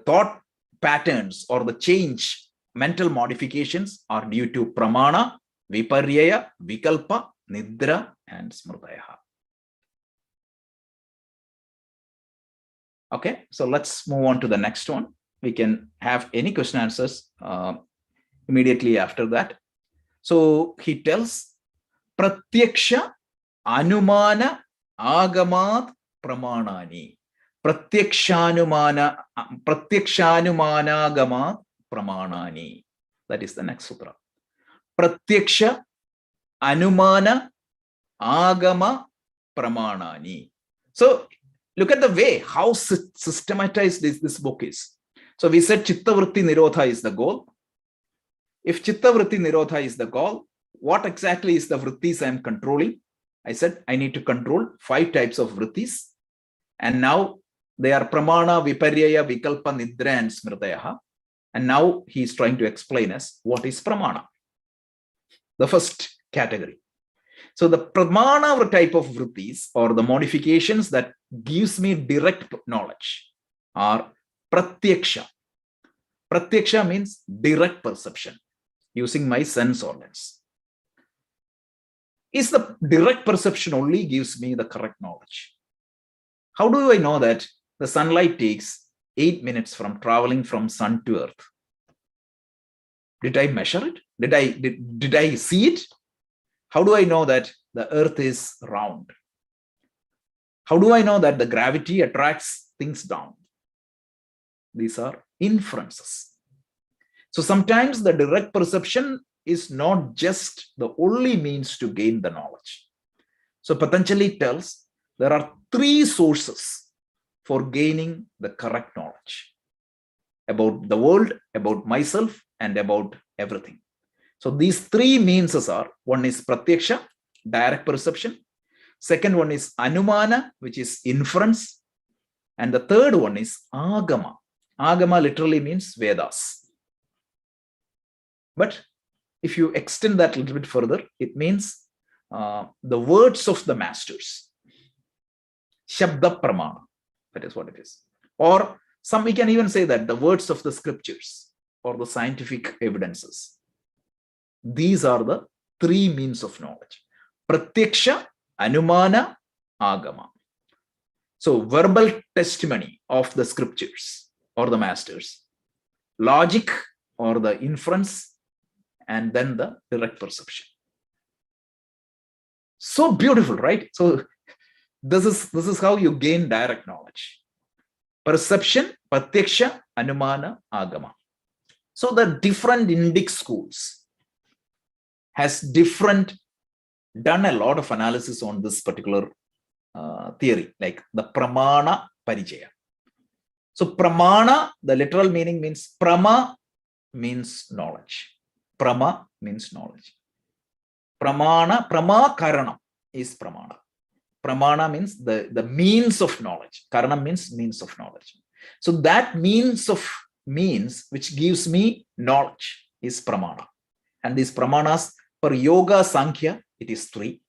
thought patterns or the change, mental modifications are due to pramana, viparyaya, vikalpa, nidra, and smritayah. Okay, so let's move on to the next one. We can have any question answers immediately after that. So he tells, pratyaksha anumana agamat pramanani. Pratyakshanumana agamat pramanani. That is the next sutra. Pratyaksha anumana agama pramanani. So look at the way how systematized this book is. So we said chitta vritti nirodha is the goal. If chitta vritti nirodha is the goal, what exactly is the vṛttis I am controlling? I said I need to control 5 types of vṛttis. And now they are pramana, viparyaya, vikalpa, nidra, and smritayah. And now he is trying to explain us what is pramana, the first category. So the pramana type of vṛttis, or the modifications that gives me direct knowledge, are pratyaksha. Pratyaksha means direct perception using my sense organs. Is the direct perception only gives me the correct knowledge. How do I know that the sunlight takes 8 minutes from traveling from sun to earth? Did I measure it? Did I see it? How do I know that the earth is round? How do I know that the gravity attracts things down? These are inferences. So sometimes the direct perception is not just the only means to gain the knowledge. So Patanjali tells there are 3 sources for gaining the correct knowledge. about the world, about myself, and about everything. So these three means are, one is pratyaksha, direct perception. Second one is anumana, which is inference. And the third one is agama. Agama literally means Vedas. But if you extend that a little bit further, it means the words of the masters. Shabda pramana. That is what it is. Or we can even say that the words of the scriptures or the scientific evidences. These are the three means of knowledge. Pratyaksha, anumana, agama. So verbal testimony of the scriptures or the masters, logic or the inference, and then the direct perception. So beautiful, right? So this is how you gain direct knowledge. Perception, pratyaksha, anumana, agama. So the different Indic schools has done a lot of analysis on this particular theory, like the pramana parijaya. So pramana, the literal meaning means prama means knowledge. Prama means knowledge. Pramana, prama-karanam is pramana. Pramana means the means of knowledge. Karanam means means of knowledge. So that means which gives me knowledge is pramana. And these pramanas for yoga, sankhya, it is 3.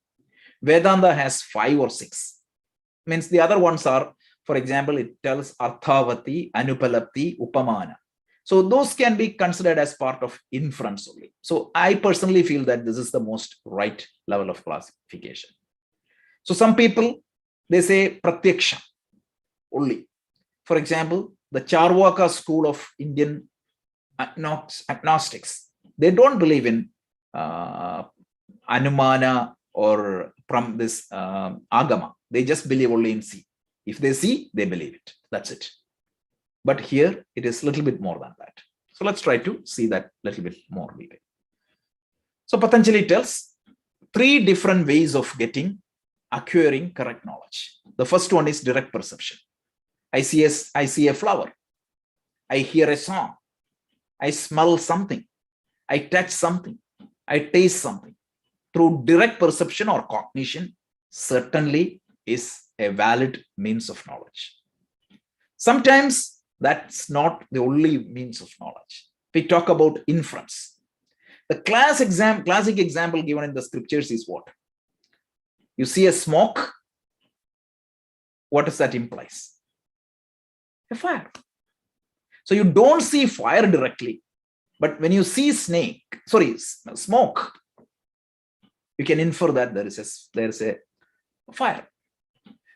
Vedanta has 5 or 6. Means the other ones are, for example, it tells arthavati, anupalapti, upamana. So those can be considered as part of inference only. So I personally feel that this is the most right level of classification. So some people, they say pratyaksha only. For example, the Charvaka school of Indian agnostics, they don't believe in anumana or from this agama. They just believe only in see. If they see, they believe it. That's it. But here it is a little bit more than that. So let's try to see that a little bit more detail. So Patanjali tells 3 different ways of acquiring correct knowledge. The first one is direct perception. I see a flower. I hear a song. I smell something. I touch something. I taste something. Through direct perception or cognition, certainly is a valid means of knowledge. Sometimes that's not the only means of knowledge. We talk about inference. The classic example given in the scriptures is what? You see a smoke. What does that imply? A fire. So you don't see fire directly, but when you see smoke, you can infer that there is a fire.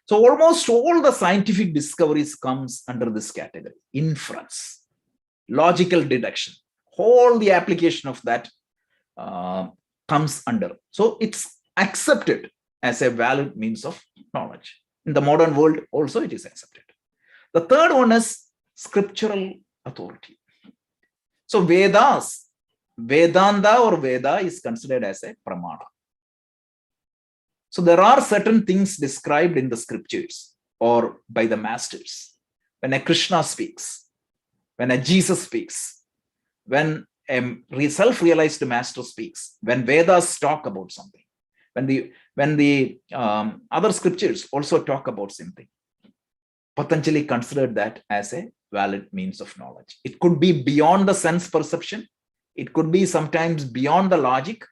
So almost all the scientific discoveries comes under this category: inference, logical deduction. All the application of that comes under. So it's accepted as a valid means of knowledge. In the modern world also it is accepted. The third one is scriptural authority. So Vedanta or Veda is considered as a pramana. So there are certain things described in the scriptures or by the masters. When a Krishna speaks, when a Jesus speaks, when a self-realized master speaks, when Vedas talk about something, when the other scriptures also talk about something, Patanjali considered that as a valid means of knowledge. It could be beyond the sense perception. It could be sometimes beyond the logic,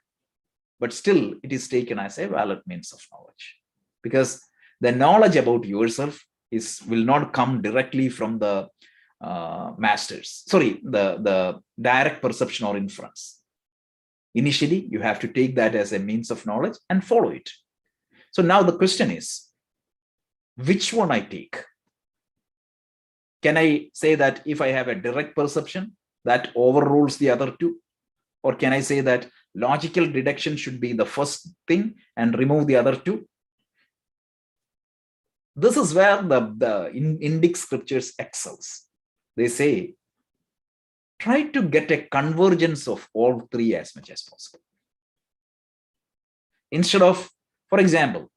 but still it is taken as a valid means of knowledge, because the knowledge about yourself will not come directly from the masters. The direct perception or inference. Initially, you have to take that as a means of knowledge and follow it. So now the question is, which one I take? Can I say that if I have a direct perception, that overrules the other two? Or can I say that logical deduction should be the first thing and remove the other two? This is where the Indic scriptures excels. They say, try to get a convergence of all 3 as much as possible. Instead of, for example,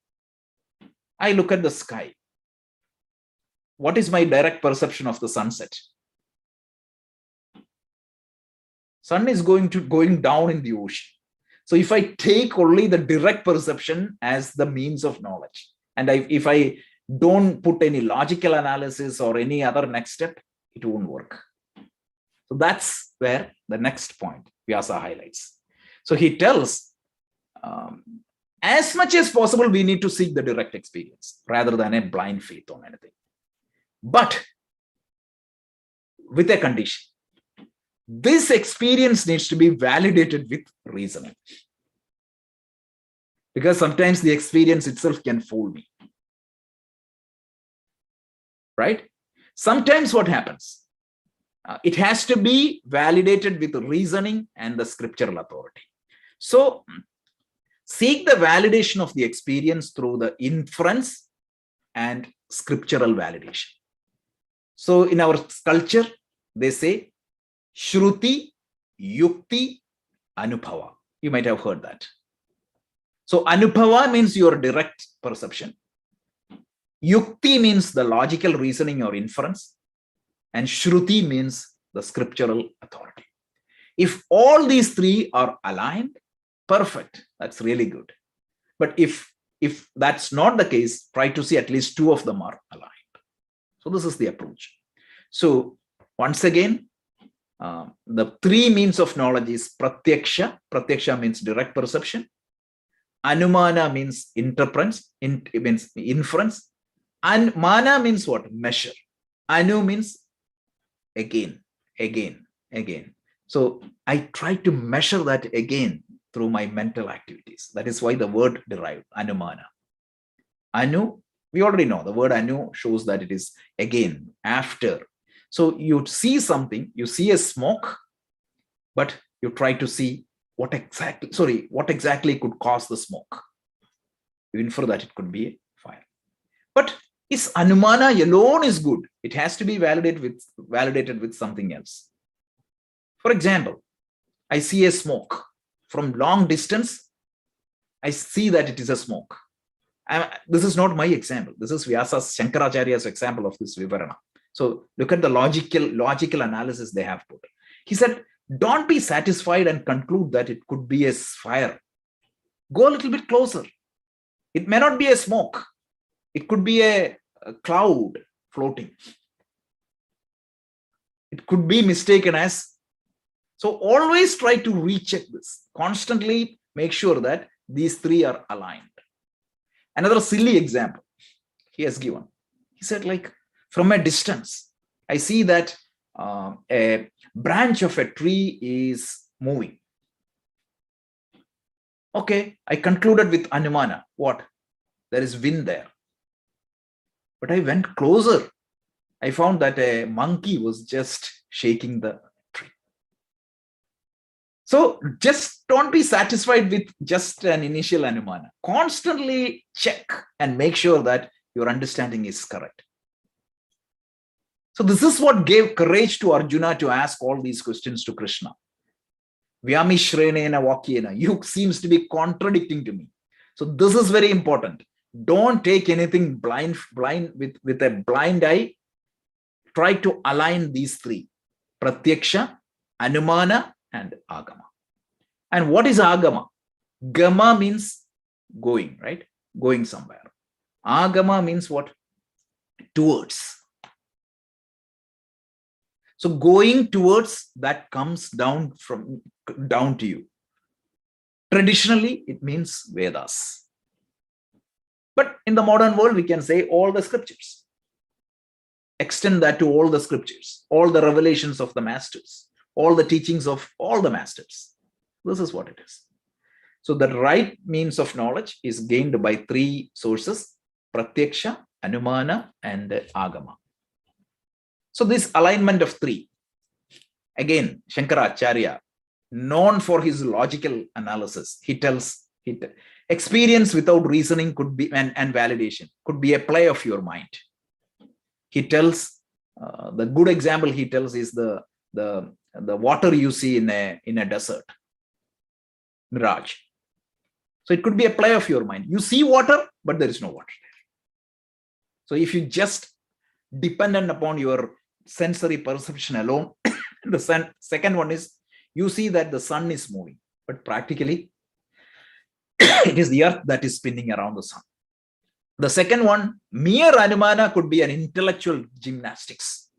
I look at the sky. What is my direct perception of the sunset? Sun is going down in the ocean. So if I take only the direct perception as the means of knowledge, and if I don't put any logical analysis or any other next step, it won't work. So that's where the next point Vyasa highlights. So he tells, as much as possible, we need to seek the direct experience rather than a blind faith on anything. But with a condition. This experience needs to be validated with reasoning. Because sometimes the experience itself can fool me. Right? Sometimes what happens? It has to be validated with reasoning and the scriptural authority. So, seek the validation of the experience through the inference and scriptural validation. So, in our culture, they say, Shruti, Yukti, Anubhava. You might have heard that. So, Anubhava means your direct perception. Yukti means the logical reasoning or inference. And Shruti means the scriptural authority. If all these three are aligned, perfect. That's really good. But if that's not the case, try to see at least two of them are aligned. So this is the approach. So once again, the three means of knowledge is pratyaksha. Pratyaksha means direct perception. Anumana means inference. And mana means what? Measure. Anu means again. So I try to measure that again through my mental activities. That is why the word derived, anumana. Anu, we already know the word anu shows that it is again, after. So you see something, you see a smoke, but you try to see what exactly could cause the smoke. You infer that it could be a fire. But is anumana alone is good. It has to be validated with something else. For example, I see a smoke. From long distance, I see that it is a smoke. This is not my example. This is Vyasa's Shankaracharya's example of this vivarana. So look at the logical analysis they have put. He said, don't be satisfied and conclude that it could be a fire. Go a little bit closer. It may not be a smoke. It could be a cloud floating. It could be mistaken as. So always try to recheck this. Constantly make sure that these three are aligned. Another silly example he has given. He said, like, from a distance, I see that a branch of a tree is moving. Okay, I concluded with anumana. What? There is wind there. But I went closer. I found that a monkey was just shaking the tree. So just don't be satisfied with just an initial anumana. Constantly check and make sure that your understanding is correct. So this is what gave courage to Arjuna to ask all these questions to Krishna. Vyamishrenena vakyena. You seems to be contradicting to me. So this is very important. Don't take anything blind with a blind eye. Try to align these three: pratyaksha, anumana, and agama. And what is agama? Gama means going, right? Going somewhere. Agama means what? Towards. So going towards, that comes down to you. Traditionally, it means Vedas. But in the modern world, we can say all the scriptures. Extend that to all the scriptures, all the revelations of the masters, all the teachings of all the masters. This is what it is. So the right means of knowledge is gained by three sources: pratyaksha, anumana, and agama. So this alignment of three, again, Shankaracharya, known for his logical analysis, he tells, experience without reasoning could be and validation could be a play of your mind. He tells, the good example he tells is the water you see in a desert, mirage. So it could be a play of your mind. You see water, but there is no water there. So if you just dependent upon your sensory perception alone, the second one is you see that the sun is moving, but practically it is the earth that is spinning around the sun. The second one, mere anumana, could be an intellectual gymnastics.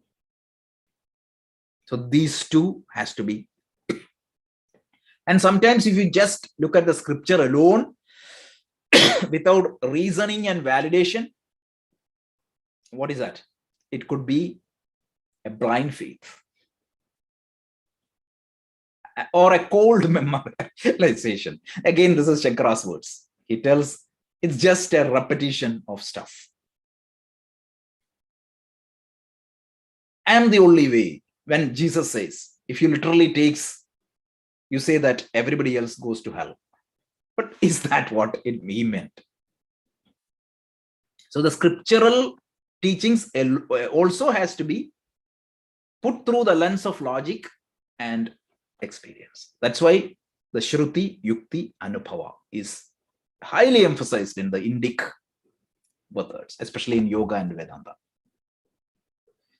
So these two has to be. And sometimes if you just look at the scripture alone, without reasoning and validation, what is that? It could be a blind faith or a cold memorization. Again, this is Shankara's words. He tells it's just a repetition of stuff. I am the only way. When Jesus says, if you literally takes, you say that everybody else goes to hell. But is that what he meant? So the scriptural teachings also has to be put through the lens of logic and experience. That's why the Shruti, Yukti, Anubhava is highly emphasized in the Indic methods, especially in yoga and Vedanta.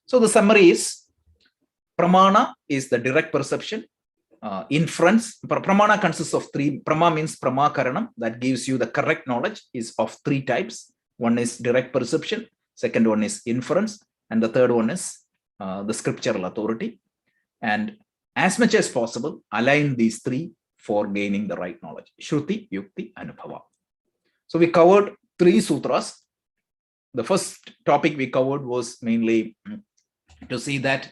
So the summary is, pramana is the direct perception. Inference, pramana consists of three. Prama means pramakaranam, that gives you the correct knowledge, is of three types. One is direct perception, second one is inference, and the third one is the scriptural authority. And as much as possible, align these three for gaining the right knowledge. Shruti, Yukti, Anubhava. So we covered 3 sutras. The first topic we covered was mainly to see that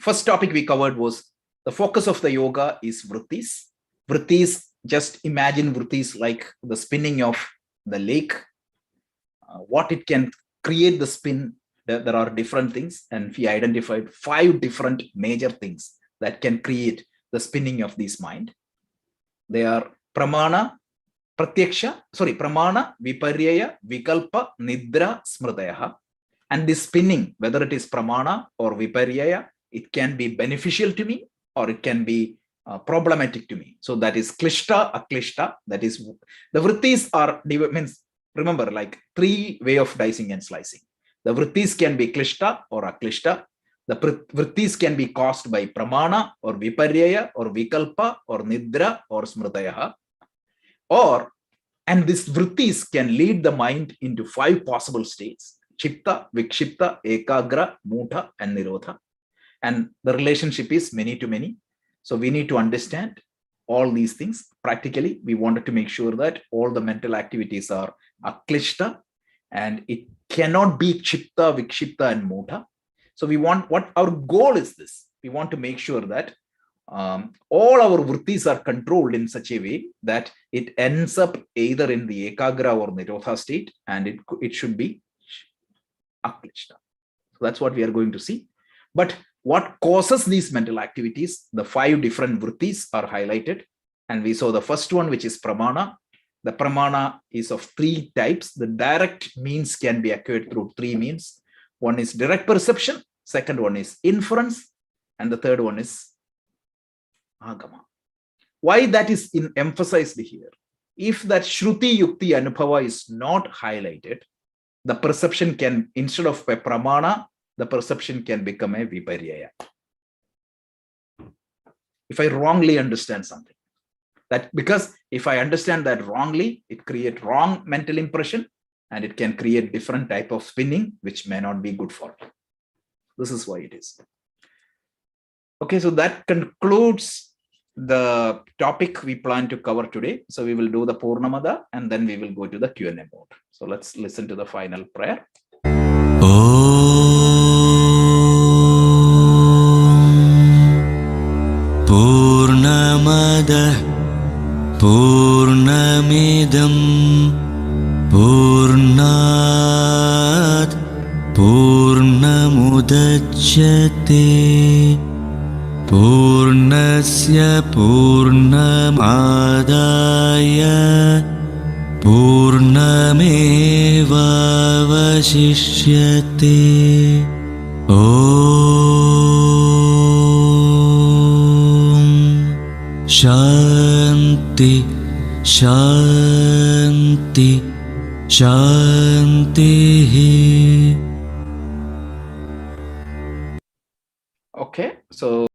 first topic we covered was the focus of the yoga is vrittis. Vrittis, just imagine vrittis like the spinning of the lake. What it can create the spin, there are different things, and we identified 5 different major things that can create the spinning of this mind. They are pramana, pramana, viparyaya, vikalpa, nidra, smritayah. And this spinning, whether it is pramana or viparyaya, it can be beneficial to me or it can be problematic to me. So that is kliṣṭa, akliṣṭāḥ. That is, the vṛttis are, means, remember, like 3 way of dicing and slicing. The vṛttis can be kliṣṭa or akliṣṭāḥ. The vṛttis can be caused by pramana or viparyaya or vikalpa or nidra or smritayah. And this vṛttis can lead the mind into 5 possible states: chitta, vikshipta, ekagra, mudha, and nirodha. And the relationship is many to many. So we need to understand all these things. Practically, we wanted to make sure that all the mental activities are akliṣṭa, and it cannot be chitta, vikshipta, and mudha. So we want, what our goal is this. We want to make sure that all our vṛttis are controlled in such a way that it ends up either in the ekagra or nirodha state, and it should be akliṣṭa. So that's what we are going to see. But what causes these mental activities? The 5 different vṛttis are highlighted, and we saw the first one, which is pramana. The pramana is of 3 types. The direct means can be acquired through 3 means. One is direct perception, second one is inference, and the third one is agama. Why that is emphasized here? If that Shruti, Yukti, Anubhava is not highlighted, the perception can, instead of a pramana, the perception can become a viparyaya. If I wrongly understand something, that because if I understand that wrongly, it creates wrong mental impression, and it can create different type of spinning, which may not be good for it. This is why it is. Okay, so that concludes the topic we plan to cover today. So we will do the Purnamada, and then we will go to the Q&A mode. So let's listen to the final prayer. Purnamada Purnamidam Purnat Purnamudachyate Purnasya Purnamadaya Purnamevavashishyate. Shanti, Shanti, Shanti. Okay, so